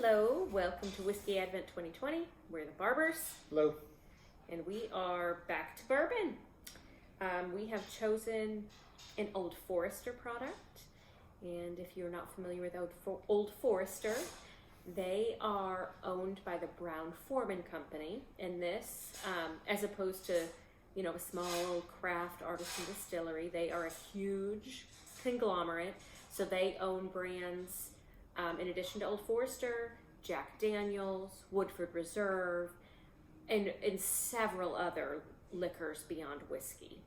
Hello, welcome to Whiskey Advent 2020. We're the Barbers. Hello. And we are back to bourbon. We have chosen an Old Forester product. And if you're not familiar with Old Forester, they are owned by the Brown-Forman Company. And this, as opposed to, a small craft artisan distillery, they are a huge conglomerate. So they own brands, in addition to Old Forester, Jack Daniels, Woodford Reserve, and several other liquors beyond whiskey.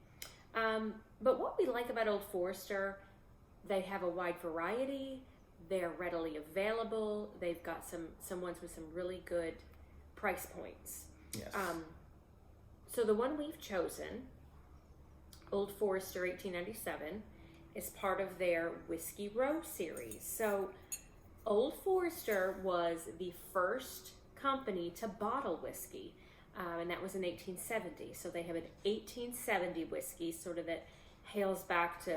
But what we like about Old Forester, they have a wide variety. They're readily available. They've got some ones with some really good price points. Yes. So the one we've chosen, Old Forester 1897, is part of their Whiskey Row series. So Old Forester was the first company to bottle whiskey, and that was in 1870. So they have an 1870 whiskey, sort of that hails back to,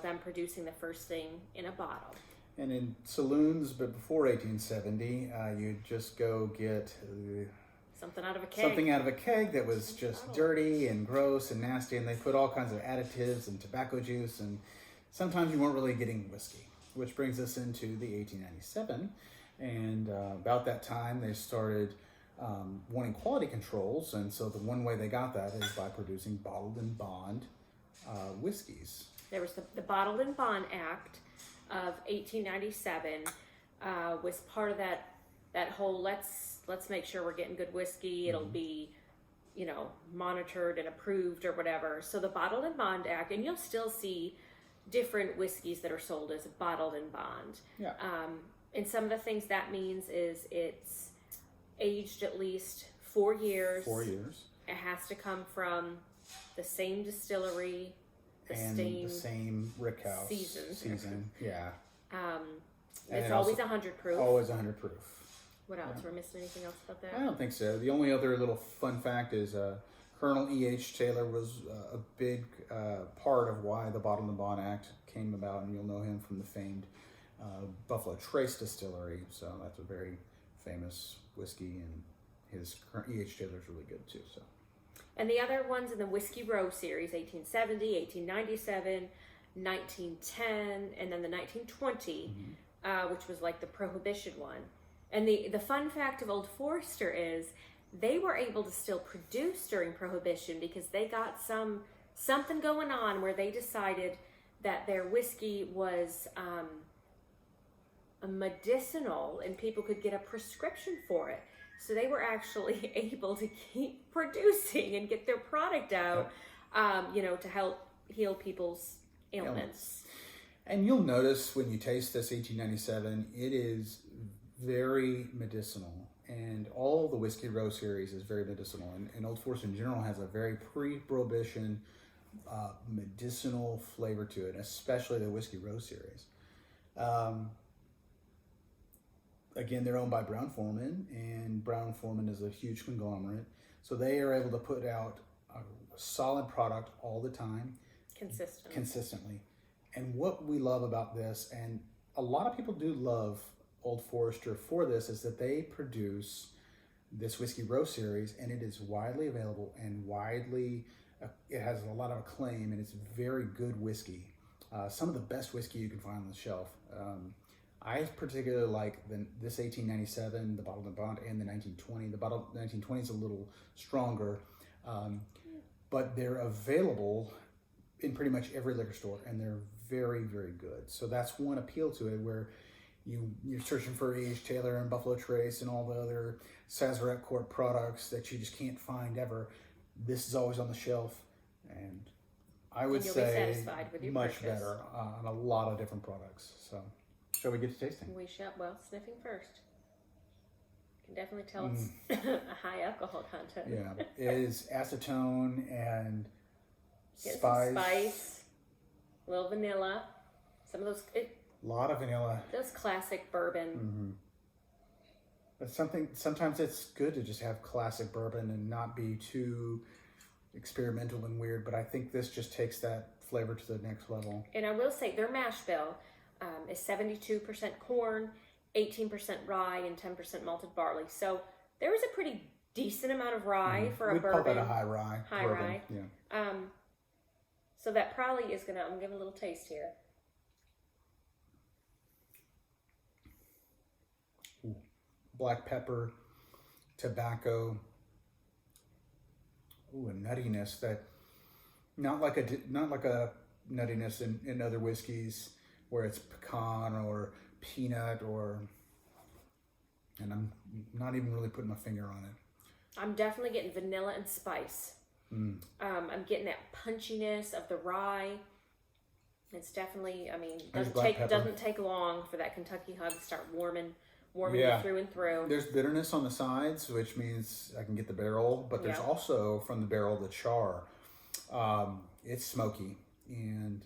them producing the first thing in a bottle. And in saloons, but before 1870, you'd just go get Something out of a keg. something out of a keg that was just dirty and gross and nasty, and they put all kinds of additives and tobacco juice, and sometimes you weren't really getting whiskey. Which brings us into the 1897, and about that time they started wanting quality controls, and so the one way they got that is by producing bottled in bond whiskeys. There was the Bottled in Bond Act of 1897 was part of that whole let's make sure we're getting good whiskey. It'll be monitored and approved or whatever. So the Bottled in Bond Act, and you'll still see different whiskeys that are sold as bottled in bond. Yeah. And some of the things that means is it's aged at least 4 years. 4 years. It has to come from the same distillery, the same rick house season. Yeah. It's always 100 proof. Always 100 proof. What else? We're missing anything else about that? I don't think so. The only other little fun fact is Colonel E.H. Taylor was a big part of why the Bottled in Bond Act came about, and you'll know him from the famed Buffalo Trace Distillery. So that's a very famous whiskey, and his E.H. Taylor's really good too. So. And the other ones in the Whiskey Row series, 1870, 1897, 1910, and then the 1920, which was like the Prohibition one. And the fun fact of Old Forester is they were able to still produce during Prohibition because they got something going on where they decided that their whiskey was medicinal and people could get a prescription for it. So they were actually able to keep producing and get their product out, to help heal people's ailments. And you'll notice when you taste this 1897, it is very medicinal. And all the Whiskey Row series is very medicinal. And Old Forester in general has a very pre-Prohibition medicinal flavor to it, especially the Whiskey Row series. Again, they're owned by Brown-Forman, and Brown-Forman is a huge conglomerate. So they are able to put out a solid product all the time. Consistently. And what we love about this, and a lot of people do love Old Forester for this, is that they produce this Whiskey Row series, and it is widely available and it has a lot of acclaim, and it's very good whiskey. Some of the best whiskey you can find on the shelf. I particularly like this 1897, the Bottled in Bond, and the 1920. The 1920 is a little stronger, but they're available in pretty much every liquor store, and they're very, very good. So that's one appeal to it, where you're searching for E.H. Taylor and Buffalo Trace and all the other Sazerac Court products that you just can't find ever. This is always on the shelf, and I would say satisfied with your much purchase. better on a lot of different products. So, shall we get to tasting? We shall. Well, sniffing first. You can definitely tell it's a high alcohol content. Yeah, it is acetone and Get spice. some spice, a little vanilla, some of those. A lot of vanilla. Those classic bourbon. But sometimes it's good to just have classic bourbon and not be too experimental and weird. But I think this just takes that flavor to the next level. And I will say their mash bill is 72% corn, 18% rye and 10% malted barley. So there is a pretty decent amount of rye for a We'd bourbon. call that a high rye. High bourbon. rye. Yeah. So that probably is gonna. I'm giving a little taste here. Ooh. Black pepper, tobacco. Ooh, a nuttiness that not like a nuttiness in other whiskeys where it's pecan or peanut and I'm not even really putting my finger on it. I'm definitely getting vanilla and spice. I'm getting that punchiness of the rye. It's definitely, I mean, doesn't take long for that Kentucky Hug to start warming you through and through. There's bitterness on the sides, which means I can get the barrel, but there's also from the barrel the char. It's smoky and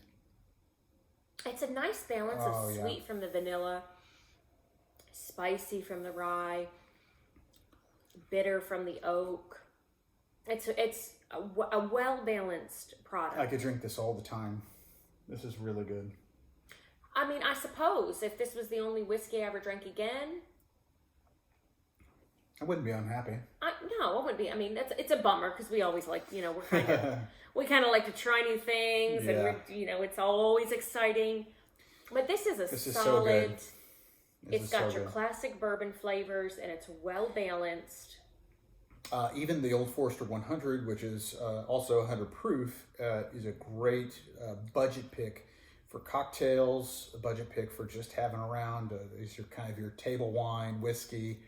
it's a nice balance of sweet from the vanilla, spicy from the rye, bitter from the oak. It's a well-balanced product. I could drink this all the time. This is really good. I mean, I suppose if this was the only whiskey I ever drank again, I wouldn't be unhappy. No, I wouldn't be. I mean, it's a bummer because we always like, we kind of like to try new things, and it's always exciting. But this is solid. It's got your classic bourbon flavors, and it's well balanced. Even the Old Forester 100, which is also 100 proof, is a great budget pick for cocktails. A budget pick for just having around. Is your kind of your table wine whiskey.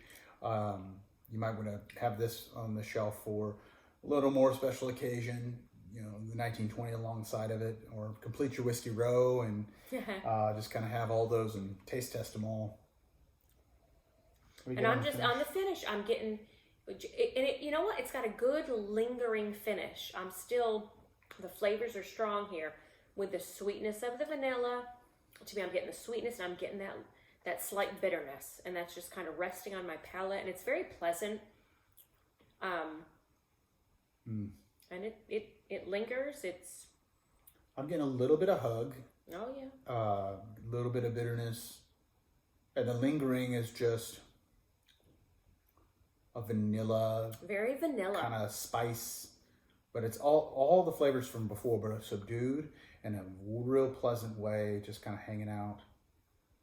You might want to have this on the shelf for a little more special occasion. The 1920 alongside of it, or complete your whiskey row and just kind of have all those and taste test them all. And I'm just on the finish. I'm getting, and you know what? It's got a good lingering finish. The flavors are strong here with the sweetness of the vanilla. To me, I'm getting the sweetness and I'm getting that slight bitterness, and that's just kind of resting on my palate, and it's very pleasant. And it lingers. I'm getting a little bit of hug. Oh yeah. A little bit of bitterness, and the lingering is just a vanilla, very vanilla kind of spice, but it's all the flavors from before, but subdued in a real pleasant way, just kind of hanging out.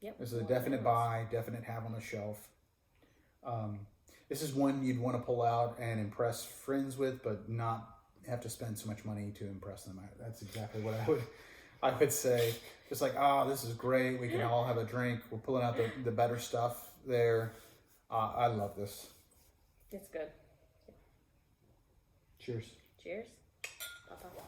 Yep. This is a definite buy, definite have on the shelf. This is one you'd want to pull out and impress friends with, but not have to spend so much money to impress them. That's exactly what I would say. Just like, this is great. We can all have a drink. We're pulling out the better stuff there. I love this. It's good. Cheers. Cheers. Bye-bye.